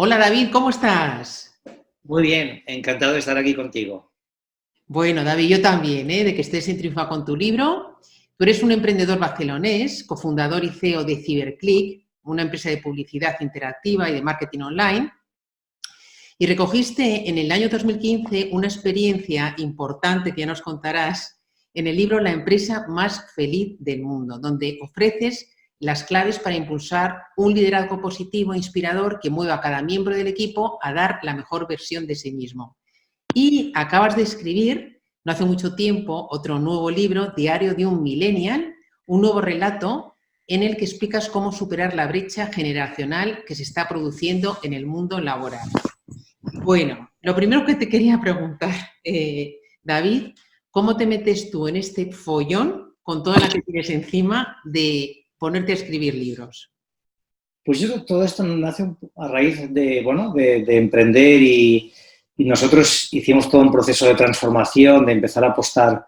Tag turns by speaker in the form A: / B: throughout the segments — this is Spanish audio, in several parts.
A: Hola David, ¿cómo estás?
B: Muy bien, encantado de estar aquí contigo.
A: Bueno, David, yo también, de que estés en triunfa con tu libro. Tú eres un emprendedor barcelonés, cofundador y CEO de CiberClick, una empresa de publicidad interactiva y de marketing online, y recogiste en el año 2015 una experiencia importante que ya nos contarás en el libro La empresa más feliz del mundo, donde ofreces las claves para impulsar un liderazgo positivo e inspirador que mueva a cada miembro del equipo a dar la mejor versión de sí mismo. Y acabas de escribir, no hace mucho tiempo, otro nuevo libro, Diario de un Millennial, un nuevo relato en el que explicas cómo superar la brecha generacional que se está produciendo en el mundo laboral. Bueno, lo primero que te quería preguntar, David, ¿cómo te metes tú en este follón con toda la que tienes encima de ponerte a escribir libros?
B: Pues yo creo que todo esto nace a raíz de, bueno, de emprender y nosotros hicimos todo un proceso de transformación, de empezar a apostar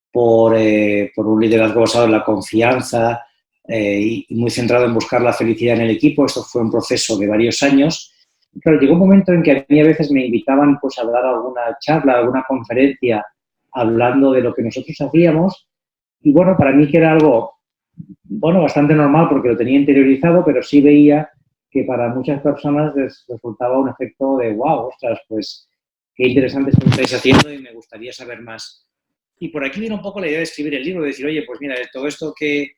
B: por un liderazgo basado en la confianza y muy centrado en buscar la felicidad en el equipo. Esto fue un proceso de varios años. Y claro, llegó un momento en que a mí a veces me invitaban pues, a dar alguna charla, alguna conferencia, hablando de lo que nosotros hacíamos. Y bueno, para mí que era algo bueno, bastante normal porque lo tenía interiorizado, pero sí veía que para muchas personas les resultaba un efecto de wow, ostras, pues qué interesante esto que estáis haciendo y me gustaría saber más. Y por aquí viene un poco la idea de escribir el libro, de decir, oye, pues mira, todo esto que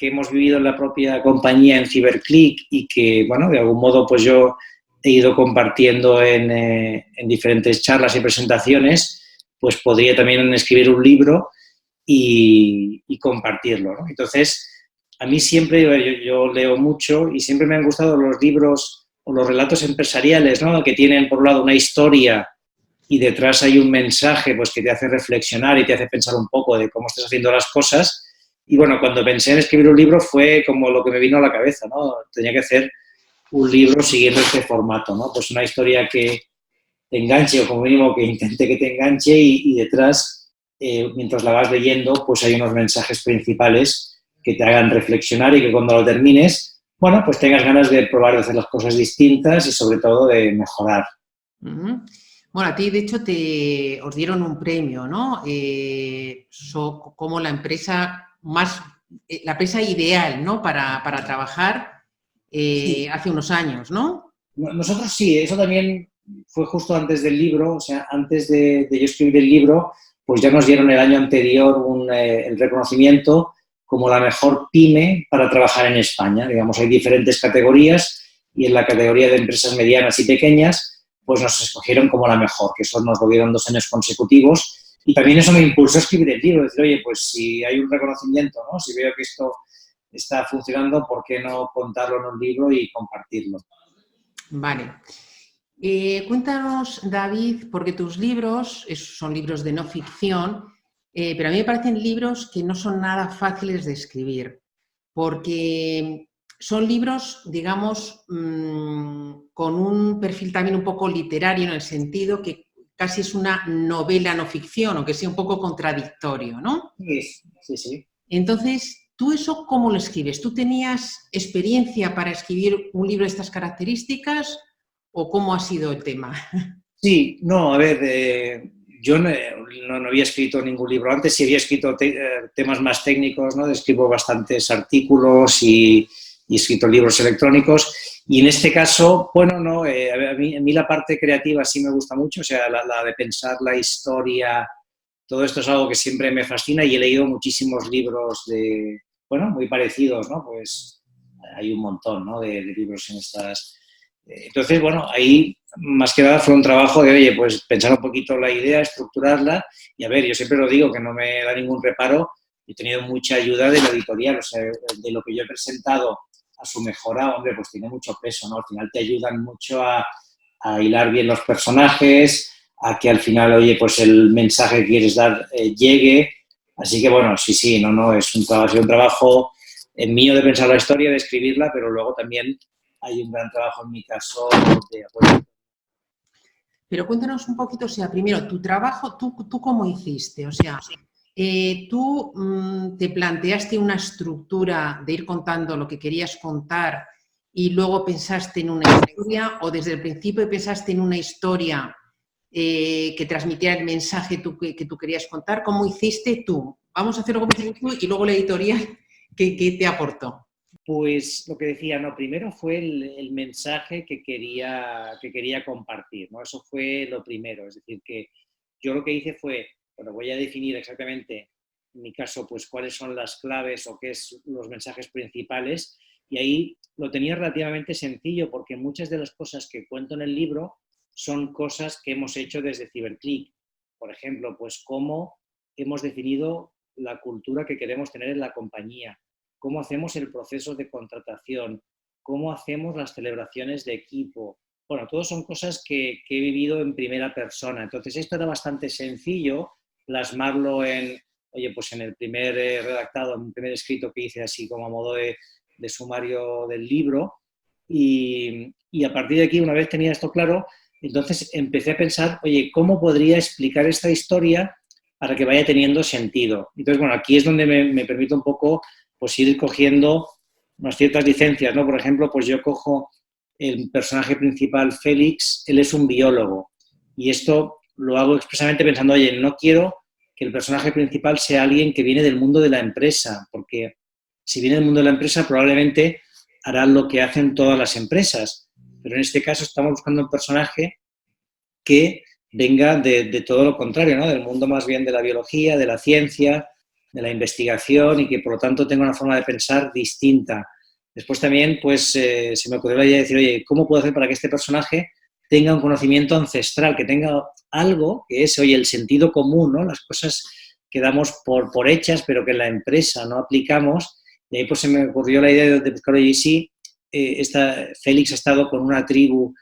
B: hemos vivido en la propia compañía en CiberClick y que, bueno, de algún modo pues yo he ido compartiendo en diferentes charlas y presentaciones, pues podría también escribir un libro y compartirlo, ¿no? Entonces, a mí siempre, yo leo mucho y siempre me han gustado los libros o los relatos empresariales, ¿no? Que tienen, por un lado, una historia y detrás hay un mensaje pues, que te hace reflexionar y te hace pensar un poco de cómo estás haciendo las cosas. Y bueno, cuando pensé en escribir un libro fue como lo que me vino a la cabeza, ¿no? Tenía que hacer un libro siguiendo este formato, ¿no? Pues una historia que te enganche o como mínimo que intente que te enganche y detrás, mientras la vas leyendo, pues hay unos mensajes principales que te hagan reflexionar y que cuando lo termines, bueno, pues tengas ganas de probar de hacer las cosas distintas y sobre todo de mejorar.
A: Ujú. Bueno, a ti de hecho os dieron un premio, ¿no? Como la empresa más, la empresa ideal, ¿no? Para trabajar
B: Sí,
A: hace unos años, ¿no?
B: nosotros sí, eso también fue justo antes del libro, o sea, antes de yo escribir el libro, pues ya nos dieron el año anterior el reconocimiento como la mejor pyme para trabajar en España. Digamos, hay diferentes categorías y en la categoría de empresas medianas y pequeñas, pues nos escogieron como la mejor, que eso nos lo dieron 2 años consecutivos. Y también eso me impulsó a escribir el libro, decir, oye, pues si hay un reconocimiento, ¿no? Si veo que esto está funcionando, ¿por qué no contarlo en un libro y compartirlo?
A: Vale. Cuéntanos, David, porque tus libros son libros de no ficción, pero a mí me parecen libros que no son nada fáciles de escribir, porque son libros, digamos, con un perfil también un poco literario en el sentido que casi es una novela no ficción, aunque sea un poco contradictorio, ¿no?
B: Sí, sí, sí.
A: Entonces, ¿tú eso cómo lo escribes? ¿Tú tenías experiencia para escribir un libro de estas características o cómo ha sido el tema?
B: Sí, no, a ver, yo no había escrito ningún libro antes, sí había escrito temas más técnicos, ¿no? Escribo bastantes artículos y he escrito libros electrónicos. Y en este caso, bueno, no, a mí la parte creativa sí me gusta mucho, o sea, la de pensar la historia, todo esto es algo que siempre me fascina y he leído muchísimos libros de, bueno, muy parecidos, ¿no? Pues hay un montón, ¿no? De libros en estas. Entonces, bueno, ahí más que nada fue un trabajo de, oye, pues pensar un poquito la idea, estructurarla y a ver, yo siempre lo digo, que no me da ningún reparo, he tenido mucha ayuda de la editorial, o sea, de lo que yo he presentado a su mejora, hombre, pues tiene mucho peso, ¿no? Al final te ayudan mucho a hilar bien los personajes, a que al final, oye, pues el mensaje que quieres dar llegue. Así que bueno, sí, sí, no, ha sido un trabajo mío de pensar la historia, de escribirla, pero luego también hay un gran trabajo en mi caso de apoyo.
A: Pero cuéntanos un poquito, o sea, primero, tu trabajo, ¿tú cómo hiciste? O sea, tú te planteaste una estructura de ir contando lo que querías contar y luego pensaste en una historia, o desde el principio pensaste en una historia que transmitiera el mensaje que tú querías contar? ¿Cómo hiciste tú? Vamos a hacerlo como hiciste tú y luego la editorial que te aportó.
B: Pues lo que decía, no, primero fue el mensaje que quería compartir, ¿no? Eso fue lo primero, es decir, que yo lo que hice fue, bueno, voy a definir exactamente, en mi caso, pues cuáles son las claves o qué son los mensajes principales, y ahí lo tenía relativamente sencillo porque muchas de las cosas que cuento en el libro son cosas que hemos hecho desde CiberClick. Por ejemplo, pues cómo hemos definido la cultura que queremos tener en la compañía, cómo hacemos el proceso de contratación, cómo hacemos las celebraciones de equipo. Bueno, todo son cosas que he vivido en primera persona. Entonces, esto era bastante sencillo plasmarlo pues en el primer redactado, en el primer escrito que hice así como a modo de sumario del libro. Y a partir de aquí, una vez tenía esto claro, entonces empecé a pensar, oye, ¿cómo podría explicar esta historia para que vaya teniendo sentido? Entonces, bueno, aquí es donde me permite un poco pues ir cogiendo unas ciertas licencias, ¿no? Por ejemplo, pues yo cojo el personaje principal, Félix, él es un biólogo, y esto lo hago expresamente pensando, oye, no quiero que el personaje principal sea alguien que viene del mundo de la empresa, porque si viene del mundo de la empresa probablemente hará lo que hacen todas las empresas, pero en este caso estamos buscando un personaje que venga de todo lo contrario, ¿no? Del mundo más bien de la biología, de la ciencia, de la investigación, y que por lo tanto tenga una forma de pensar distinta. Después también pues se me ocurrió la idea de decir, oye, ¿cómo puedo hacer para que este personaje tenga un conocimiento ancestral, que tenga algo que es, oye, el sentido común, ¿no? Las cosas que damos por hechas, pero que en la empresa no aplicamos. Y ahí pues se me ocurrió la idea de buscar, oye, sí, Félix ha estado con una tribu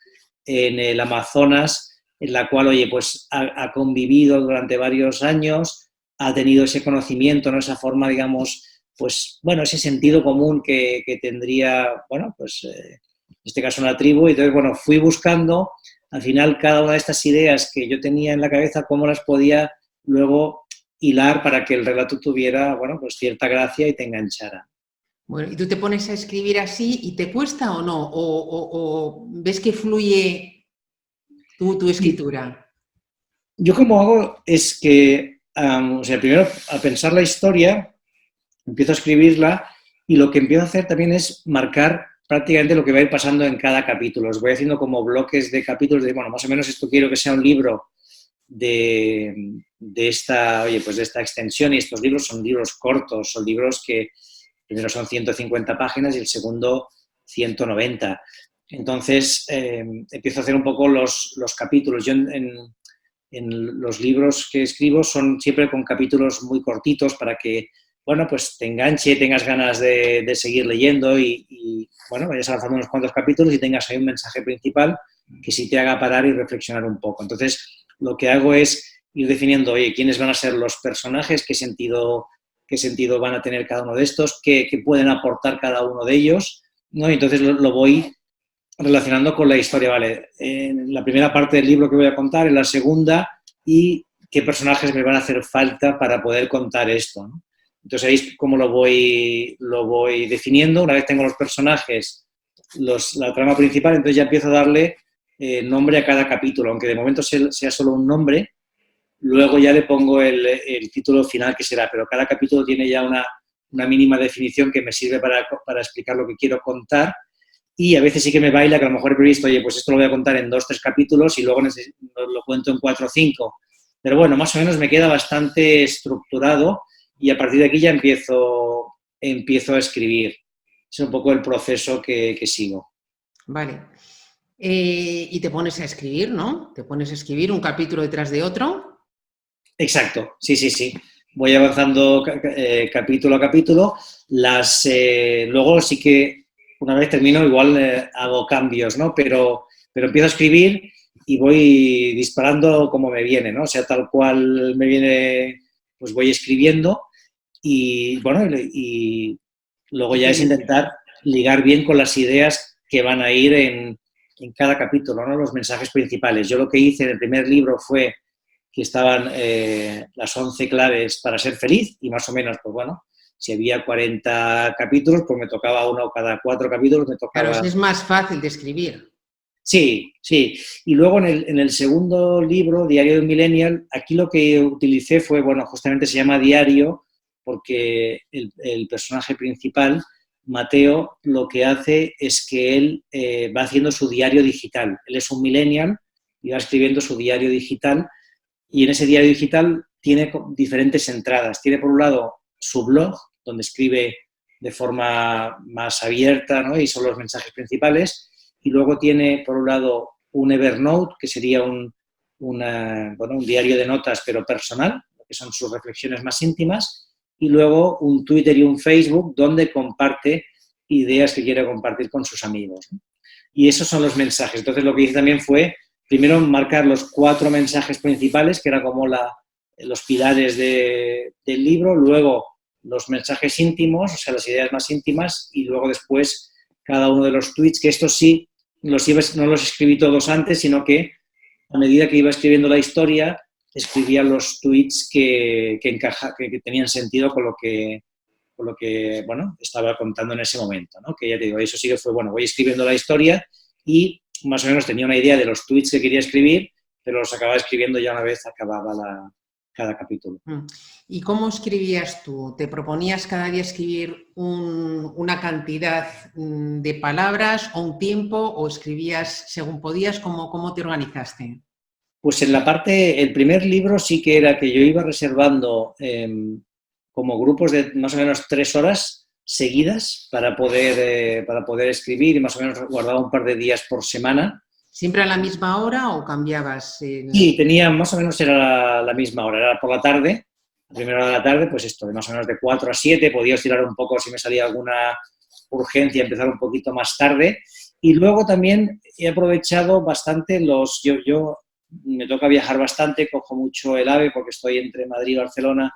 B: en el Amazonas, en la cual, oye, pues ha convivido durante varios años, ha tenido ese conocimiento, ¿no? Esa forma, digamos, pues, bueno, ese sentido común que tendría, bueno, pues, en este caso una tribu. Y entonces, bueno, fui buscando, al final, cada una de estas ideas que yo tenía en la cabeza, cómo las podía luego hilar para que el relato tuviera, bueno, pues cierta gracia y te enganchara.
A: Bueno, ¿y tú te pones a escribir así y te cuesta o no? ¿O ves que fluye tu escritura?
B: Yo como hago es que, o sea, primero a pensar la historia, empiezo a escribirla, y lo que empiezo a hacer también es marcar prácticamente lo que va a ir pasando en cada capítulo. Os voy haciendo como bloques de capítulos de, bueno, más o menos esto quiero que sea un libro de esta, oye, pues de esta extensión, y estos libros son libros cortos, son libros que primero son 150 páginas y el segundo 190. Entonces, empiezo a hacer un poco los capítulos. Yo en los libros que escribo son siempre con capítulos muy cortitos para que, bueno, pues te enganche, tengas ganas de seguir leyendo y, bueno, vayas avanzando unos cuantos capítulos y tengas ahí un mensaje principal que sí te haga parar y reflexionar un poco. Entonces, lo que hago es ir definiendo, oye, quiénes van a ser los personajes, qué sentido van a tener cada uno de estos, qué pueden aportar cada uno de ellos, ¿no? Y entonces lo voy relacionando con la historia, ¿vale? En la primera parte del libro que voy a contar, en la segunda, y qué personajes me van a hacer falta para poder contar esto, ¿no? Entonces ahí es como lo voy definiendo. Una vez tengo los personajes, la trama principal, entonces ya empiezo a darle nombre a cada capítulo, aunque de momento sea solo un nombre, luego ya le pongo el título final que será, pero cada capítulo tiene ya una mínima definición que me sirve para explicar lo que quiero contar. Y a veces sí que me baila, que a lo mejor he previsto, oye, pues esto lo voy a contar en 2 o 3 capítulos y luego lo cuento en 4 o 5. Pero bueno, más o menos me queda bastante estructurado, y a partir de aquí ya empiezo a escribir. Es un poco el proceso que sigo.
A: Vale. Y te pones a escribir, ¿no? Te pones a escribir un capítulo detrás de otro.
B: Exacto, sí. Voy avanzando capítulo a capítulo. Luego sí que una vez termino igual hago cambios, ¿no? Pero empiezo a escribir y voy disparando como me viene, ¿no? O sea, tal cual me viene, pues voy escribiendo, y bueno, y luego ya es intentar ligar bien con las ideas que van a ir en cada capítulo, ¿no? Los mensajes principales. Yo lo que hice en el primer libro fue que estaban las 11 claves para ser feliz, y más o menos, pues bueno, Si había 40 capítulos, pues me tocaba uno cada 4 capítulos, me tocaba...
A: Claro, es más fácil de escribir.
B: Sí, sí. Y luego en el segundo libro, Diario de un Millennial, aquí lo que utilicé fue, bueno, justamente se llama Diario, porque el personaje principal, Mateo, lo que hace es que él va haciendo su diario digital. Él es un millennial y va escribiendo su diario digital, y en ese diario digital tiene diferentes entradas. Tiene por un lado su blog, donde escribe de forma más abierta, ¿no? Y son los mensajes principales. Y luego tiene, por un lado, un Evernote, que sería bueno, un diario de notas, pero personal, que son sus reflexiones más íntimas. Y luego un Twitter y un Facebook, donde comparte ideas que quiere compartir con sus amigos, ¿no? Y esos son los mensajes. Entonces, lo que hice también fue, primero, marcar los 4 mensajes principales, que era como los pilares del libro, luego los mensajes íntimos, o sea, las ideas más íntimas, y luego después cada uno de los tweets, que estos sí no los escribí todos antes, sino que a medida que iba escribiendo la historia, escribía los tweets que tenían sentido con lo que, bueno, estaba contando en ese momento, ¿no? Que ya te digo, eso sí que fue, bueno, voy escribiendo la historia y más o menos tenía una idea de los tweets que quería escribir, pero los acababa escribiendo ya una vez acababa cada capítulo.
A: ¿Y cómo escribías tú? ¿Te proponías cada día escribir una cantidad de palabras o un tiempo, o escribías según podías? ¿Cómo te organizaste?
B: Pues en el primer libro sí que era que yo iba reservando como grupos de más o menos 3 horas seguidas para poder escribir, y más o menos guardaba un par de días por semana.
A: ¿Siempre a la misma hora o cambiabas?
B: Sí, tenía más o menos era la misma hora, era por la tarde, a primera hora de la tarde, pues esto, de más o menos de 4 a 7, podía estirar un poco si me salía alguna urgencia, empezar un poquito más tarde. Y luego también he aprovechado bastante yo me toca viajar bastante, cojo mucho el AVE porque estoy entre Madrid y Barcelona,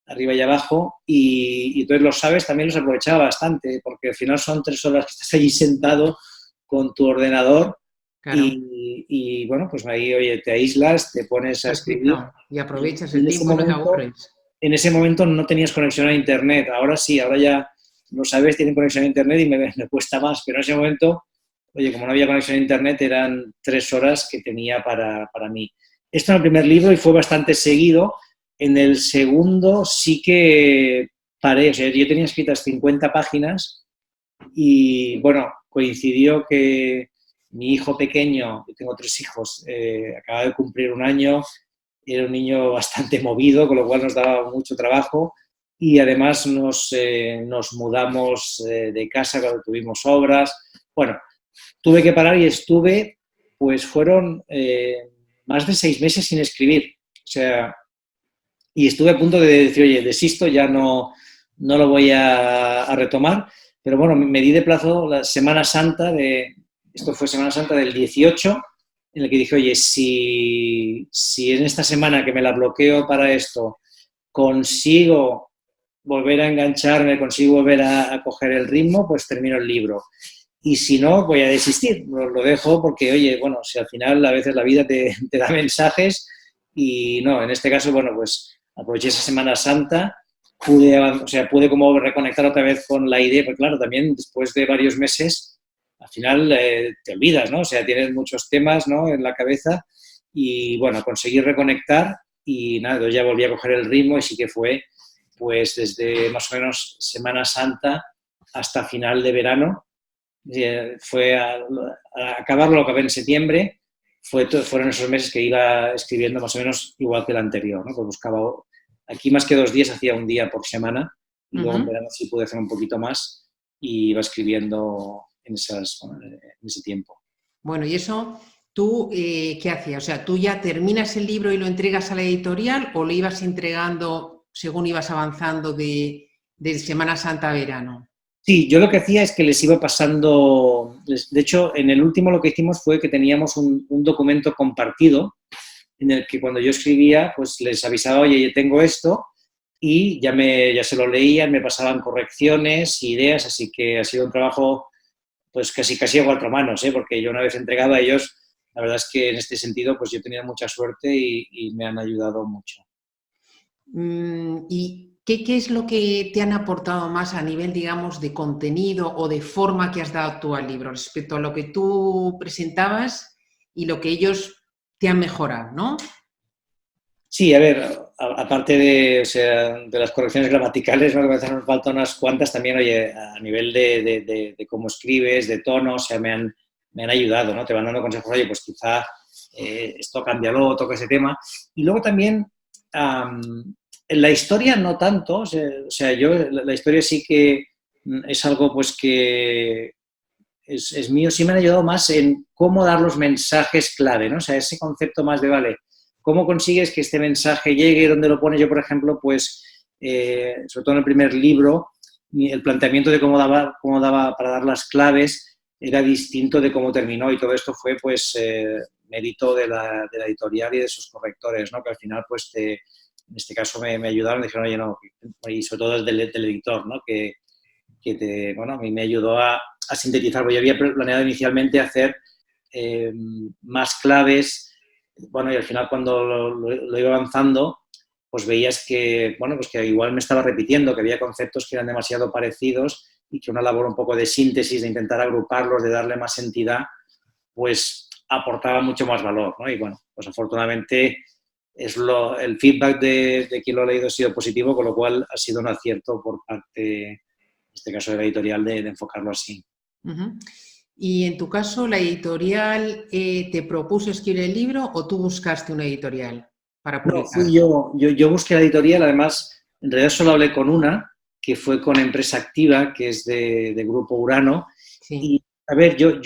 B: arriba y abajo, y entonces los AVEs también los aprovechaba bastante, porque al final son 3 horas que estás allí sentado con tu ordenador.
A: Claro,
B: Y bueno, pues ahí, oye, te aíslas, te pones a escribir.
A: perfecto. Y aprovechas
B: Y
A: el tiempo y no te aburres.
B: en ese momento no tenías conexión a Internet. Ahora sí, ahora ya lo sabes, tienen conexión a Internet y me cuesta más. Pero en ese momento, oye, como no había conexión a Internet, eran 3 horas que tenía para mí. Esto en el primer libro y fue bastante seguido. En el segundo sí que paré. O sea, yo tenía escritas 50 páginas y, bueno, coincidió que mi hijo pequeño, yo tengo 3 hijos, acaba de cumplir 1 año, era un niño bastante movido, con lo cual nos daba mucho trabajo, y además nos mudamos de casa cuando tuvimos obras. Bueno, tuve que parar y estuve, pues fueron más de 6 meses sin escribir. O sea, y estuve a punto de decir, oye, desisto, ya no lo voy a retomar, pero bueno, me di de plazo la Semana Santa esto fue Semana Santa del 18, en el que dije, oye, si en esta semana que me la bloqueo para esto consigo volver a engancharme, consigo volver a coger el ritmo, pues termino el libro. Y si no, voy a desistir, lo dejo porque, oye, bueno, si al final a veces la vida te da mensajes, y no, en este caso, bueno, pues aproveché esa Semana Santa, pude como reconectar otra vez con la idea, pero claro, también después de varios meses, al final te olvidas, ¿no? O sea, tienes muchos temas, ¿no?, en la cabeza, y bueno, conseguí reconectar y nada, ya volví a coger el ritmo, y sí que fue, pues desde más o menos Semana Santa hasta final de verano. Fue a acabarlo, lo acabé en septiembre. Fueron esos meses que iba escribiendo más o menos igual que el anterior, ¿no? Pues buscaba, aquí más que 2 días, hacía 1 día por semana, y luego en verano sí pude hacer un poquito más y iba escribiendo en ese tiempo.
A: Bueno, y eso, ¿tú qué hacías? O sea, ¿tú ya terminas el libro y lo entregas a la editorial, o lo ibas entregando según ibas avanzando de Semana Santa a verano?
B: Sí, yo lo que hacía es que les iba pasando, de hecho, en el último lo que hicimos fue que teníamos un documento compartido en el que cuando yo escribía, pues les avisaba, oye, yo tengo esto, y ya se lo leían, me pasaban correcciones, ideas, así que ha sido un trabajo pues casi a 4 manos, porque yo una vez entregado a ellos, la verdad es que en este sentido pues yo he tenido mucha suerte y me han ayudado mucho.
A: ¿Y qué es lo que te han aportado más a nivel, digamos, de contenido o de forma que has dado tú al libro respecto a lo que tú presentabas y lo que ellos te han mejorado, ¿no?
B: Sí, a ver, aparte de, o sea, de las correcciones gramaticales, ¿no? Que a veces nos faltan unas cuantas también, oye, a nivel de cómo escribes, de tono, o sea, me han ayudado, ¿no? Te van dando consejos, oye, pues quizá esto cámbialo, toca ese tema. Y luego también, en la historia no tanto, o sea, yo, la historia sí que es algo pues que es mío, sí me han ayudado más en cómo dar los mensajes clave, ¿no? O sea, ese concepto más de, vale, ¿cómo consigues que este mensaje llegue? ¿Dónde lo pones? Yo, por ejemplo, pues, sobre todo en el primer libro, el planteamiento de cómo daba para dar las claves era distinto de cómo terminó y todo esto fue, pues, mérito de la editorial y de sus correctores, ¿no? Que al final, pues, en este caso me ayudaron, dijeron, oye, no, y sobre todo del editor, ¿no? Bueno, a mí me ayudó a sintetizar, porque yo había planeado inicialmente hacer más claves, bueno, y al final cuando lo iba avanzando, pues veías que, bueno, pues que igual me estaba repitiendo, que había conceptos que eran demasiado parecidos y que una labor un poco de síntesis, de intentar agruparlos, de darle más entidad, pues aportaba mucho más valor, ¿no? Y bueno, pues afortunadamente el feedback de quien lo ha leído ha sido positivo, con lo cual ha sido un acierto por parte, en este caso de la editorial, de enfocarlo así.
A: Ujú. Y en tu caso, ¿la editorial te propuso escribir el libro o tú buscaste una editorial para
B: No, fui
A: publicar?
B: yo busqué la editorial, además, en realidad solo hablé con una, que fue con Empresa Activa, que es de Grupo Urano.
A: Sí.
B: Y, a ver, yo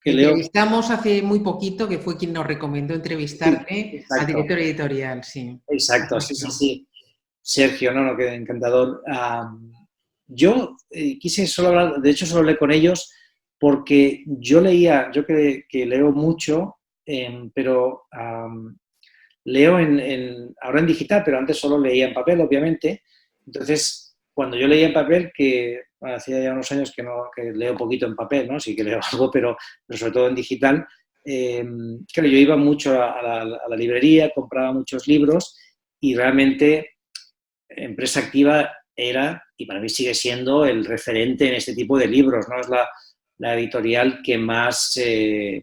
B: que leo...
A: Entrevistamos hace muy poquito, que fue quien nos recomendó
B: Sí,
A: entrevistarte al
B: exacto,
A: director editorial, sí.
B: exacto, sí, sí,
A: Correcto.
B: sí. Sergio, no, no, qué encantador. Yo quise solo hablar, de hecho solo hablé con ellos porque yo leía, yo que leo mucho, pero leo ahora en digital, pero antes solo leía en papel, obviamente. Entonces, cuando yo leía en papel, que bueno, hacía ya unos años que, no, que leo poquito en papel, ¿no? Sí que leo algo, pero sobre todo en digital, claro, yo iba mucho a la librería, compraba muchos libros y realmente Empresa Activa era, y para mí sigue siendo, el referente en este tipo de libros, ¿no? Es la editorial que más,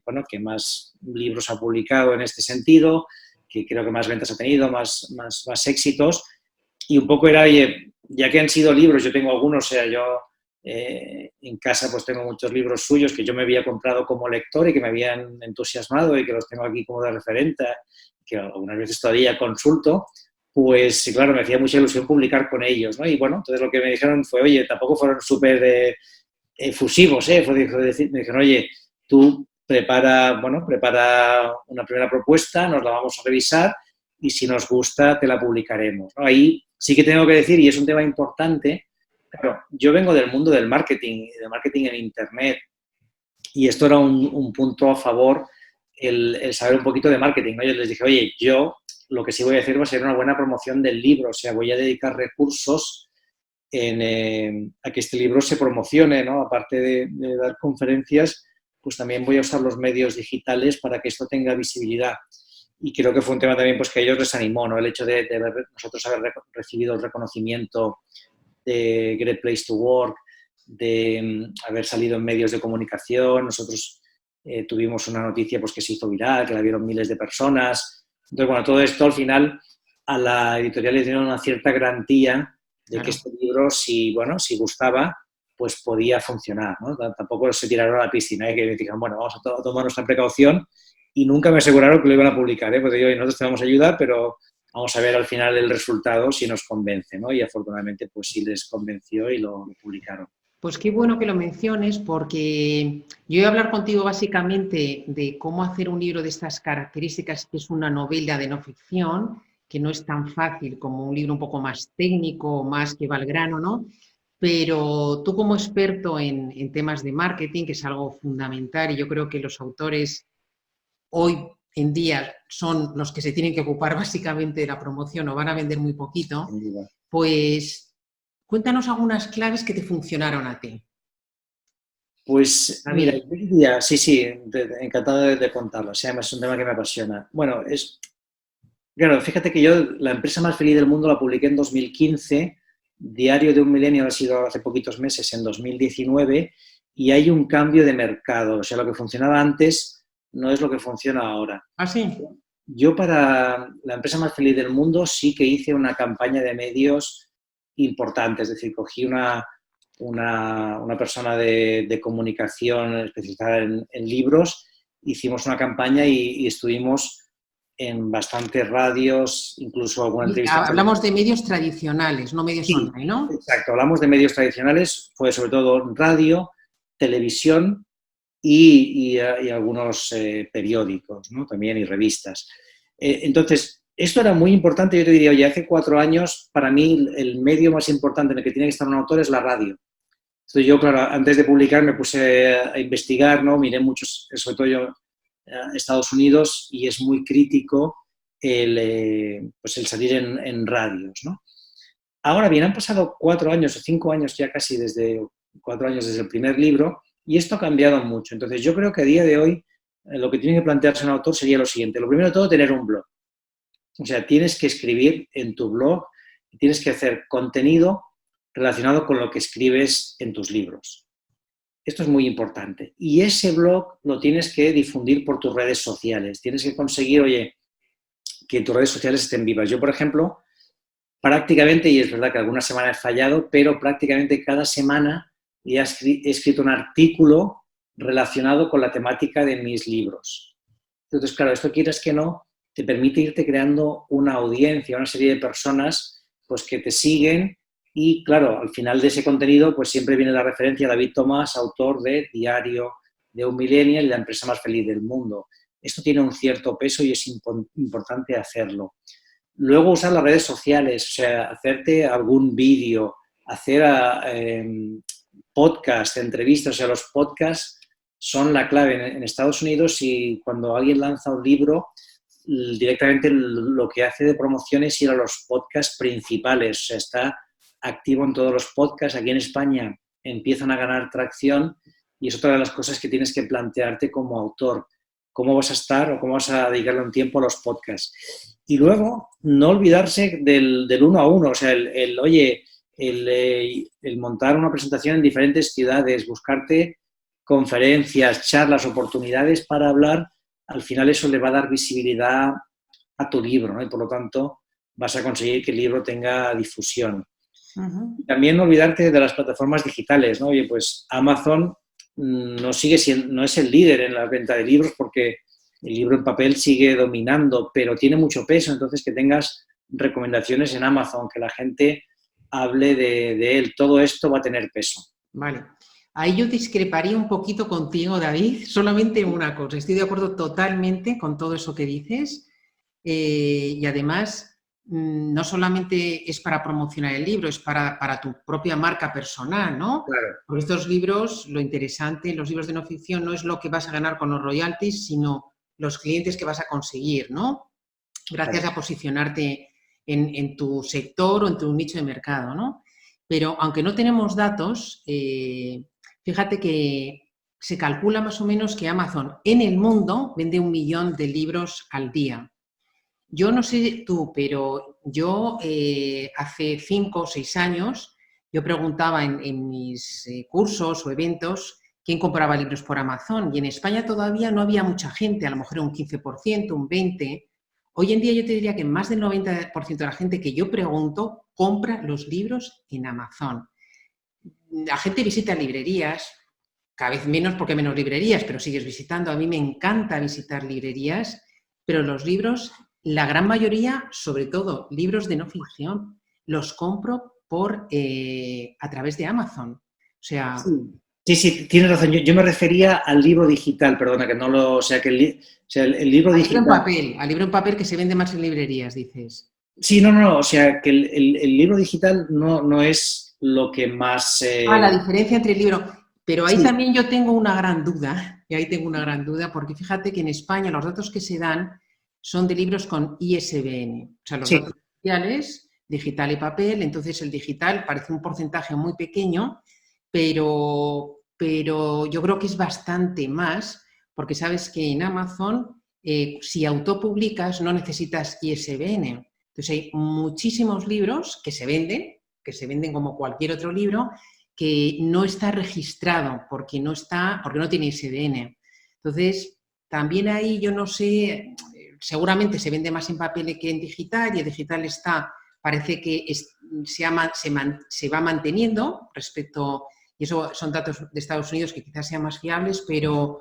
B: bueno, que más libros ha publicado en este sentido, que creo que más ventas ha tenido, más éxitos. Y un poco era, oye, ya que han sido libros, yo tengo algunos, o sea, yo en casa pues tengo muchos libros suyos que yo me había comprado como lector y que me habían entusiasmado y que los tengo aquí como de referente, que algunas veces todavía consulto, pues claro, me hacía mucha ilusión publicar con ellos, ¿no? Y bueno, entonces lo que me dijeron fue, oye, tampoco fueron súper efusivos, ¿eh? Me dijeron, oye, tú prepara una primera propuesta, nos la vamos a revisar y si nos gusta te la publicaremos, ¿no? Ahí sí que tengo que decir, y es un tema importante, claro, yo vengo del mundo del marketing en Internet, y esto era un punto a favor, el saber un poquito de marketing, ¿no? Yo les dije, oye, yo lo que sí voy a hacer va a ser una buena promoción del libro, o sea, voy a dedicar recursos a que este libro se promocione, ¿no? Aparte de dar conferencias, pues también voy a usar los medios digitales para que esto tenga visibilidad. Y creo que fue un tema también pues, que a ellos les animó, ¿no? El hecho de nosotros haber recibido el reconocimiento de Great Place to Work, de haber salido en medios de comunicación. Nosotros tuvimos una noticia pues, que se hizo viral, que la vieron miles de personas. Entonces, bueno, todo esto al final a la editorial le dieron una cierta garantía de que
A: Claro.
B: este libro, si gustaba, pues podía funcionar, ¿no? Tampoco se tiraron a la piscina, que dijeron, bueno, vamos a tomar nuestra precaución y nunca me aseguraron que lo iban a publicar, ¿eh? Porque yo, nosotros te vamos a ayudar, pero vamos a ver al final el resultado si nos convence, ¿no? Y afortunadamente pues sí les convenció y lo publicaron.
A: Pues qué bueno que lo menciones porque yo voy a hablar contigo básicamente de cómo hacer un libro de estas características, que es una novela de no ficción, que no es tan fácil como un libro un poco más técnico, más que va al grano, ¿no? Pero tú como experto en temas de marketing, que es algo fundamental, y yo creo que los autores hoy en día son los que se tienen que ocupar básicamente de la promoción o van a vender muy poquito,
B: Sin duda.
A: pues cuéntanos algunas claves que te funcionaron a ti.
B: Pues mira,
A: David.
B: yo diría, sí, sí, encantado de contarlo, o sea, es un tema que me apasiona. Bueno, Claro, fíjate que yo La empresa más feliz del mundo la publiqué en 2015, Diario de un Millennial ha sido hace poquitos meses, en 2019, y hay un cambio de mercado. O sea, lo que funcionaba antes no es lo que funciona ahora.
A: ¿Ah, sí?
B: Yo para La empresa más feliz del mundo sí que hice una campaña de medios importante, es decir, cogí una persona de comunicación especializada en libros, hicimos una campaña y estuvimos en bastantes radios, incluso alguna entrevista.
A: Hablamos de medios tradicionales, no medios
B: Sí,
A: online, ¿no?
B: exacto. Hablamos de medios tradicionales, fue sobre todo radio, televisión y algunos periódicos, ¿no? También y revistas. Entonces, esto era muy importante. Yo te diría, oye, hace 4 años, para mí el medio más importante en el que tiene que estar un autor es la radio. Entonces yo, claro, antes de publicar me puse a investigar, ¿no? Miré muchos, sobre todo yo, Estados Unidos, y es muy crítico pues el salir en radios, ¿no? Ahora bien, han pasado 4 años o 5 años ya casi 4 años desde el primer libro y esto ha cambiado mucho. Entonces yo creo que a día de hoy lo que tiene que plantearse un autor sería lo siguiente. Lo primero de todo, tener un blog. O sea, tienes que escribir en tu blog y tienes que hacer contenido relacionado con lo que escribes en tus libros. Esto es muy importante. Y ese blog lo tienes que difundir por tus redes sociales. Tienes que conseguir, oye, que tus redes sociales estén vivas. Yo, por ejemplo, prácticamente, y es verdad que algunas semanas he fallado, pero prácticamente cada semana ya he escrito un artículo relacionado con la temática de mis libros. Entonces, claro, esto quieras que no, te permite irte creando una audiencia, una serie de personas pues, que te siguen y, claro, al final de ese contenido pues siempre viene la referencia a David Tomás, autor de Diario de un Millennial y la empresa más feliz del mundo. Esto tiene un cierto peso y es importante hacerlo. Luego usar las redes sociales, o sea, hacerte algún vídeo, hacer podcast, entrevistas, o sea, los podcasts son la clave en Estados Unidos y cuando alguien lanza un libro, directamente lo que hace de promoción es ir a los podcasts principales, o sea, está activo en todos los podcasts. Aquí en España empiezan a ganar tracción y es otra de las cosas que tienes que plantearte como autor. ¿Cómo vas a estar o cómo vas a dedicarle un tiempo a los podcasts? Y luego, no olvidarse del 1 a 1, o sea, el montar una presentación en diferentes ciudades, buscarte conferencias, charlas, oportunidades para hablar, al final eso le va a dar visibilidad a tu libro, ¿no? Y por lo tanto vas a conseguir que el libro tenga difusión. Uh-huh. También no olvidarte de las plataformas digitales, ¿no? Oye, pues Amazon no es el líder en la venta de libros porque el libro en papel sigue dominando, pero tiene mucho peso, entonces que tengas recomendaciones en Amazon, que la gente hable de él, todo esto va a tener peso.
A: Vale. Ahí yo discreparía un poquito contigo, David, solamente una cosa. Estoy de acuerdo totalmente con todo eso que dices y además no solamente es para promocionar el libro, es para tu propia marca personal, ¿no?
B: Claro.
A: Porque estos libros, lo interesante, los libros de no ficción, no es lo que vas a ganar con los royalties, sino los clientes que vas a conseguir, ¿no? Gracias a posicionarte en tu sector o en tu nicho de mercado, ¿no? Pero aunque no tenemos datos, fíjate que se calcula más o menos que Amazon en el mundo vende 1 millón de libros al día. Yo no sé tú, pero yo hace 5 o 6 años yo preguntaba en mis cursos o eventos quién compraba libros por Amazon y en España todavía no había mucha gente, a lo mejor un 15%, un 20%. Hoy en día yo te diría que más del 90% de la gente que yo pregunto compra los libros en Amazon. La gente visita librerías, cada vez menos porque hay menos librerías, pero sigues visitando. A mí me encanta visitar librerías, pero los libros, la gran mayoría, sobre todo libros de no ficción, los compro a través de Amazon. O sea...
B: Sí, tienes razón. Yo me refería al libro digital, perdona, que no lo... O sea, que el libro digital...
A: Al libro en papel que se vende más en librerías, dices.
B: Sí, no, o sea, que el libro digital no es lo que más...
A: la diferencia entre el libro... Pero ahí sí. También yo tengo una gran duda, porque fíjate que en España los datos que se dan son de libros con ISBN, o sea, los datos oficiales, digital y papel, entonces el digital parece un porcentaje muy pequeño, pero yo creo que es bastante más, porque sabes que en Amazon si autopublicas no necesitas ISBN. Entonces hay muchísimos libros que se venden como cualquier otro libro, que no está registrado porque no tiene ISBN. Entonces, también ahí yo no sé, seguramente se vende más en papel que en digital, y el digital parece que se va manteniendo respecto, y eso son datos de Estados Unidos que quizás sean más fiables, pero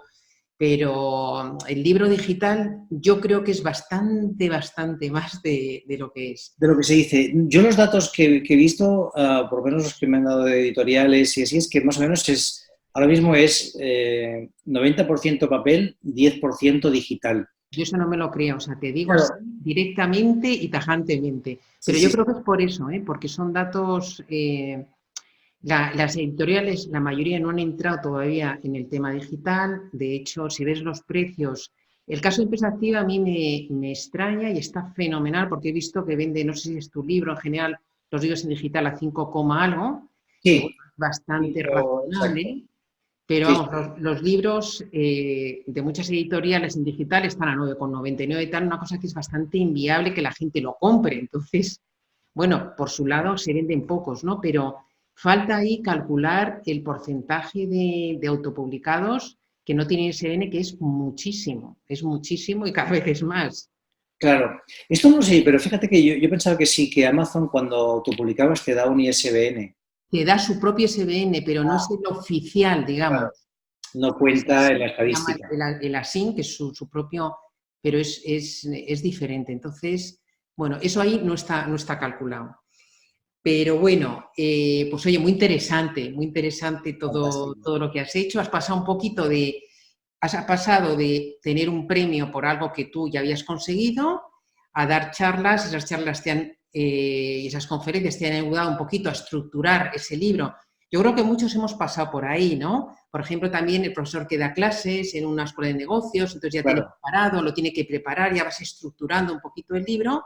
A: el libro digital yo creo que es bastante más de lo que es.
B: De lo que se dice. Yo los datos que he visto, por lo menos los que me han dado de editoriales y así, es que más o menos ahora mismo es 90% papel, 10% digital.
A: Yo eso no me lo creo, o sea, te digo
B: Claro.
A: así, directamente y tajantemente. Pero yo creo que es por eso, porque son datos... las editoriales, la mayoría no han entrado todavía en el tema digital. De hecho, si ves los precios, el caso de Empresa Activa a mí me extraña y está fenomenal, porque he visto que vende, no sé si es tu libro, en general, los libros en digital a 5, algo,
B: Sí.
A: que bueno, es bastante razonable.
B: Exacto.
A: Pero
B: Sí.
A: vamos, los libros de muchas editoriales en digital están a 9,99 y tal, una cosa que es bastante inviable que la gente lo compre. Entonces, bueno, por su lado se venden pocos, ¿no? Pero falta ahí calcular el porcentaje de autopublicados que no tienen ISBN, que es muchísimo y cada vez es más.
B: Claro. Esto no sé, pero fíjate que yo pensaba que sí, que Amazon cuando tú publicabas te da un ISBN.
A: Te da su propio ISBN, pero no es el oficial, digamos.
B: Claro. No cuenta en la estadística.
A: El ASIN, que es su propio, pero es diferente. Entonces, bueno, eso ahí no está calculado. Pero bueno, pues oye, muy interesante todo lo que has hecho. Has pasado de tener un premio por algo que tú ya habías conseguido a dar charlas. Esas charlas y esas conferencias te han ayudado un poquito a estructurar ese libro. Yo creo que muchos hemos pasado por ahí, ¿no? Por ejemplo, también el profesor que da clases en una escuela de negocios, entonces ya tiene preparado, lo tiene que preparar, ya vas estructurando un poquito el libro.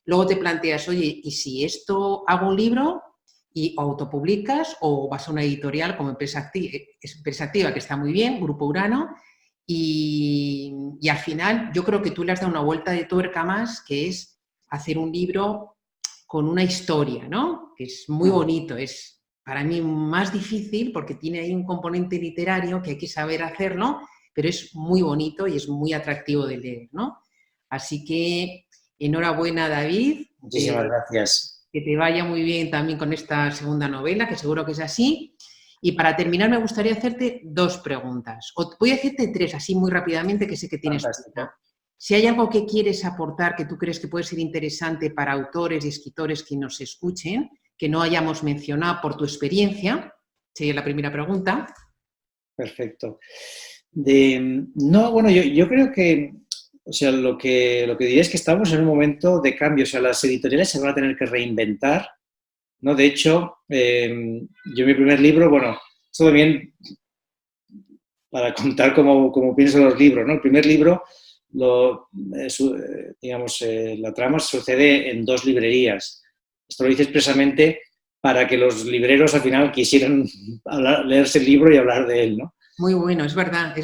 A: Luego te planteas, oye, ¿y si esto hago un libro y autopublicas o vas a una editorial como Empresa Activa, que está muy bien, Grupo Urano, y al final yo creo que tú le has dado una vuelta de tuerca más, que es hacer un libro con una historia, ¿no? Que es muy bonito, es para mí más difícil porque tiene ahí un componente literario que hay que saber hacerlo, pero es muy bonito y es muy atractivo de leer, ¿no? Así que enhorabuena, David.
B: Muchísimas gracias.
A: Que te vaya muy bien también con esta segunda novela, que seguro que es así. Y para terminar, me gustaría hacerte 2 preguntas. O voy a hacerte 3, así muy rápidamente, que sé que tienes prisa. Si hay algo que quieres aportar que tú crees que puede ser interesante para autores y escritores que nos escuchen, que no hayamos mencionado por tu experiencia, sería la primera pregunta.
B: Perfecto. No, bueno, yo creo que, o sea, lo que diría es que estamos en un momento de cambio. O sea, las editoriales se van a tener que reinventar, ¿no? De hecho, yo mi primer libro, bueno, esto también para contar cómo pienso los libros, ¿no? El primer libro, la trama sucede en 2 librerías. Esto lo hice expresamente para que los libreros al final quisieran leerse el libro y hablar de él, ¿no?
A: Muy bueno, es verdad.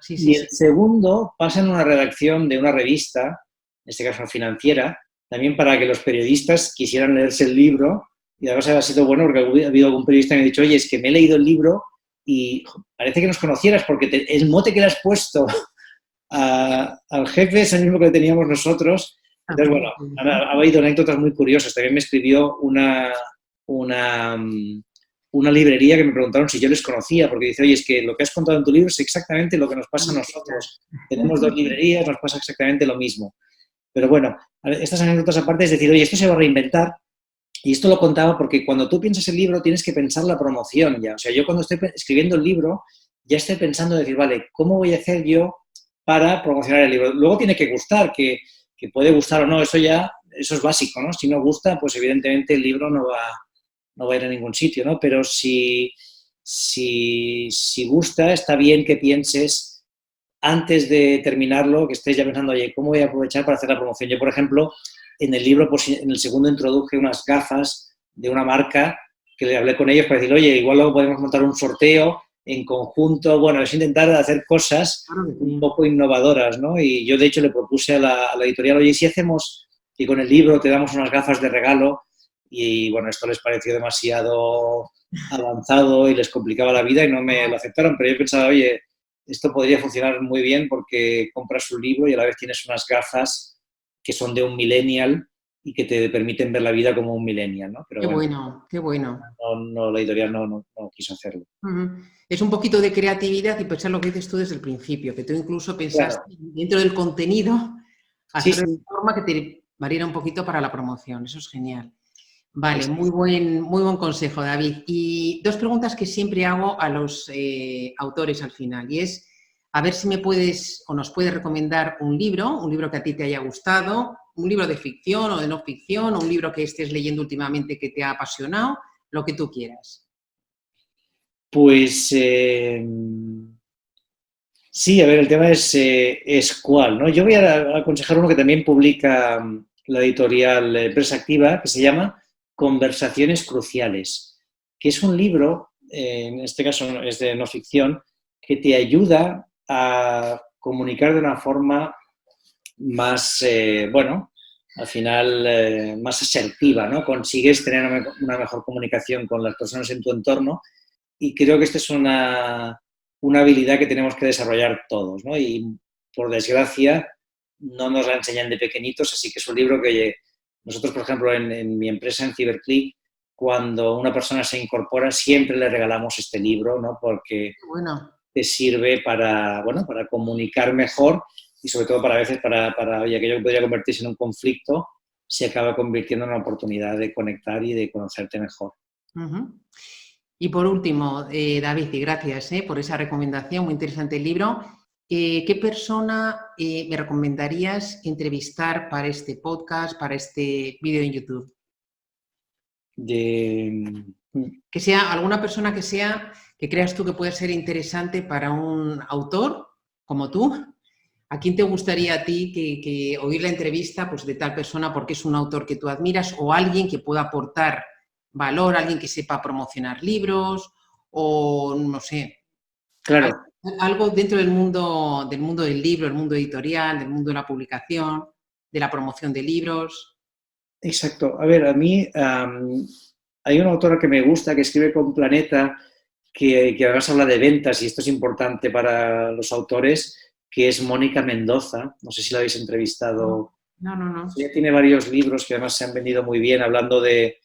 A: Sí,
B: y el segundo pasa en una redacción de una revista, en este caso financiera, también para que los periodistas quisieran leerse el libro. Y además ha sido bueno porque ha habido algún periodista que me ha dicho, oye, es que me he leído el libro y parece que nos conocieras porque el mote que le has puesto al jefe es el mismo que teníamos nosotros. Entonces, bueno, ha habido anécdotas muy curiosas. También me escribió una librería que me preguntaron si yo les conocía, porque dice, oye, es que lo que has contado en tu libro es exactamente lo que nos pasa a nosotros. Tenemos 2 librerías, nos pasa exactamente lo mismo. Pero bueno, estas anécdotas aparte es decir, oye, esto se va a reinventar. Y esto lo contaba porque cuando tú piensas el libro tienes que pensar la promoción ya. O sea, yo cuando estoy escribiendo el libro ya estoy pensando decir, vale, ¿cómo voy a hacer yo para promocionar el libro? Luego tiene que gustar, que puede gustar o no, eso es básico, ¿no? Si no gusta, pues evidentemente el libro no va a ir a ningún sitio, ¿no? Pero si gusta, está bien que pienses antes de terminarlo, que estés ya pensando, oye, ¿cómo voy a aprovechar para hacer la promoción? Yo, por ejemplo, en el libro, pues, en el segundo introduje unas gafas de una marca que le hablé con ellos para decir, oye, igual luego podemos montar un sorteo en conjunto, bueno, es intentar hacer cosas
A: Claro que
B: un
A: sí.
B: poco innovadoras, ¿no? Y yo, de hecho, le propuse a la editorial, oye, ¿y si hacemos que con el libro te damos unas gafas de regalo? Y, bueno, esto les pareció demasiado avanzado y les complicaba la vida y no me lo aceptaron, pero yo pensaba, oye, esto podría funcionar muy bien porque compras un libro y a la vez tienes unas gafas que son de un millennial y que te permiten ver la vida como un millennial, ¿no? Pero
A: Qué
B: bueno,
A: bueno, qué bueno.
B: la editorial no quiso hacerlo.
A: Ujú. Es un poquito de creatividad y pensar lo que dices tú desde el principio, que tú incluso pensaste
B: Claro,
A: dentro del contenido
B: sí,
A: hacerlo de
B: sí.
A: forma que te variara un poquito para la promoción. Eso es genial. Vale,
B: Exacto.
A: muy buen consejo, David. Y dos preguntas que siempre hago a los autores al final, y es a ver si me puedes o nos puedes recomendar un libro que a ti te haya gustado, un libro de ficción o de no ficción, o un libro que estés leyendo últimamente que te ha apasionado, lo que tú quieras.
B: Pues sí, a ver, el tema es cuál, ¿no? Yo voy a aconsejar uno que también publica la editorial Empresa Activa, que se llama Conversaciones Cruciales, que es un libro, en este caso es de no ficción, que te ayuda a comunicar de una forma más, bueno, al final más asertiva, ¿no? Consigues tener una mejor comunicación con las personas en tu entorno y creo que esta es una habilidad que tenemos que desarrollar todos, ¿no? Y por desgracia no nos la enseñan de pequeñitos, así que es un libro que, oye, nosotros, por ejemplo, en mi empresa, en CiberClick, cuando una persona se incorpora, siempre le regalamos este libro, ¿no? Porque
A: Bueno,
B: te sirve para, bueno, para comunicar mejor y sobre todo para a veces para oye, aquello que podría convertirse en un conflicto se acaba convirtiendo en una oportunidad de conectar y de conocerte mejor.
A: ujú. Y por último, David, y gracias por esa recomendación, muy interesante el libro. ¿Qué persona me recomendarías entrevistar para este podcast, para este vídeo en YouTube?
B: De,
A: Que sea alguna persona que creas tú que puede ser interesante para un autor como tú. ¿A quién te gustaría a ti que oír la entrevista pues, de tal persona porque es un autor que tú admiras o alguien que pueda aportar valor, alguien que sepa promocionar libros o no sé,
B: claro,
A: algo dentro del mundo del libro, el mundo editorial, del mundo de la publicación, de la promoción de libros?
B: exacto. A ver, a mí hay una autora que me gusta, que escribe con Planeta, que además habla de ventas, y esto es importante para los autores, que es Mónica Mendoza. No sé si la habéis
A: No,
B: entrevistado.
A: no, no, no.
B: Ella tiene varios libros que además se han vendido muy bien, hablando de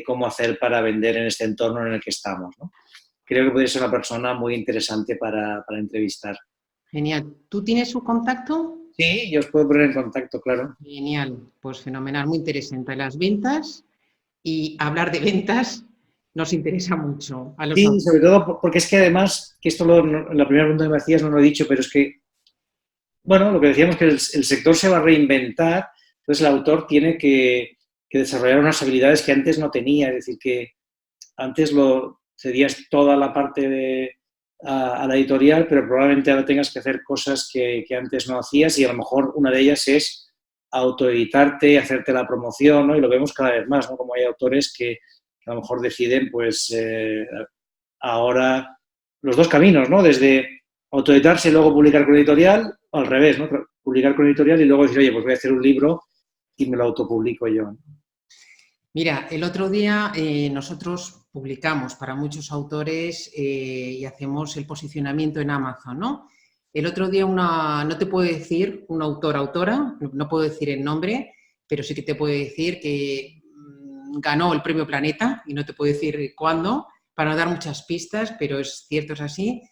B: cómo hacer para vender en este entorno en el que estamos, ¿no? Creo que podría ser una persona muy interesante para entrevistar.
A: Genial. ¿Tú tienes su contacto?
B: Sí, yo os puedo poner en contacto, claro.
A: Genial, pues fenomenal, muy interesante. Las ventas y hablar de ventas nos interesa mucho a los
B: Sí,
A: autores.
B: sobre todo porque es que además, que esto en la primera pregunta que me hacías no lo he dicho, pero es que, bueno, lo que decíamos que el sector se va a reinventar, entonces el autor tiene que desarrollar unas habilidades que antes no tenía, es decir, que antes lo cedías toda la parte a la editorial, pero probablemente ahora tengas que hacer cosas que antes no hacías y a lo mejor una de ellas es autoeditarte, hacerte la promoción, ¿no? Y lo vemos cada vez más, ¿no? Como hay autores que a lo mejor deciden, pues, ahora los dos caminos, ¿no? Desde autoeditarse y luego publicar con editorial, o al revés, ¿no? Publicar con editorial y luego decir, oye, pues voy a hacer un libro y me lo autopublico yo.
A: Mira, el otro día nosotros publicamos para muchos autores y hacemos el posicionamiento en Amazon, ¿no? El otro día no te puedo decir un autor, autora, no puedo decir el nombre, pero sí que te puedo decir que ganó el premio Planeta, y no te puedo decir cuándo, para no dar muchas pistas, pero es cierto, es así.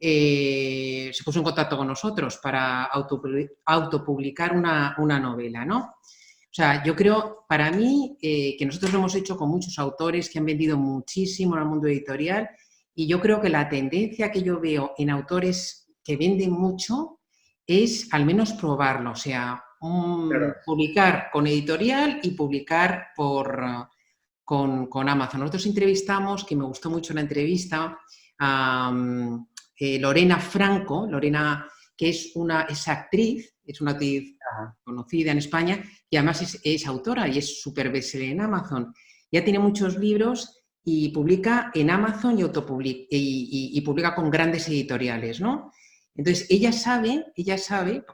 A: Se puso en contacto con nosotros para autopublicar una novela, ¿no? O sea, yo creo, para mí, que nosotros lo hemos hecho con muchos autores que han vendido muchísimo en el mundo editorial, y yo creo que la tendencia que yo veo en autores que venden mucho es al menos probarlo, o sea,
B: Claro.
A: publicar con editorial y publicar con Amazon. Nosotros entrevistamos, que me gustó mucho la entrevista, a Lorena Franco, Lorena, que es actriz, es una actriz
B: Ajá.
A: conocida en España y además es autora y es súper bestseller en Amazon. Ya tiene muchos libros y publica en Amazon y publica con grandes editoriales, ¿no? Entonces, ella sabe,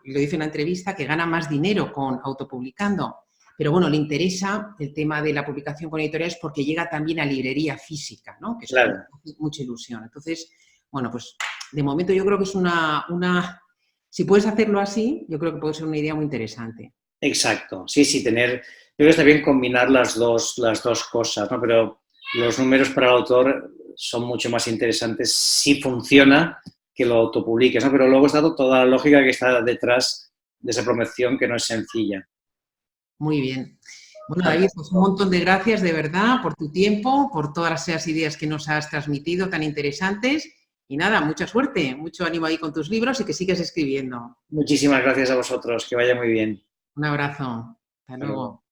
A: lo dice en una entrevista, que gana más dinero con autopublicando, pero bueno, le interesa el tema de la publicación con editoriales porque llega también a librería física, ¿no? Que eso
B: Claro,
A: hace mucha ilusión. Entonces, bueno, pues de momento yo creo que es si puedes hacerlo así, yo creo que puede ser una idea muy interesante.
B: exacto. Sí, sí, yo creo que está bien combinar las dos cosas, ¿no? Pero los números para el autor son mucho más interesantes si funciona que lo autopubliques, ¿no? Pero luego está toda la lógica que está detrás de esa promoción que no es sencilla.
A: Muy bien. Bueno, David, pues un montón de gracias de verdad por tu tiempo, por todas esas ideas que nos has transmitido tan interesantes. Y nada, mucha suerte, mucho ánimo ahí con tus libros y que sigas escribiendo.
B: Muchísimas gracias a vosotros, que vaya muy bien.
A: Un abrazo. Hasta
B: Hasta luego.
A: luego.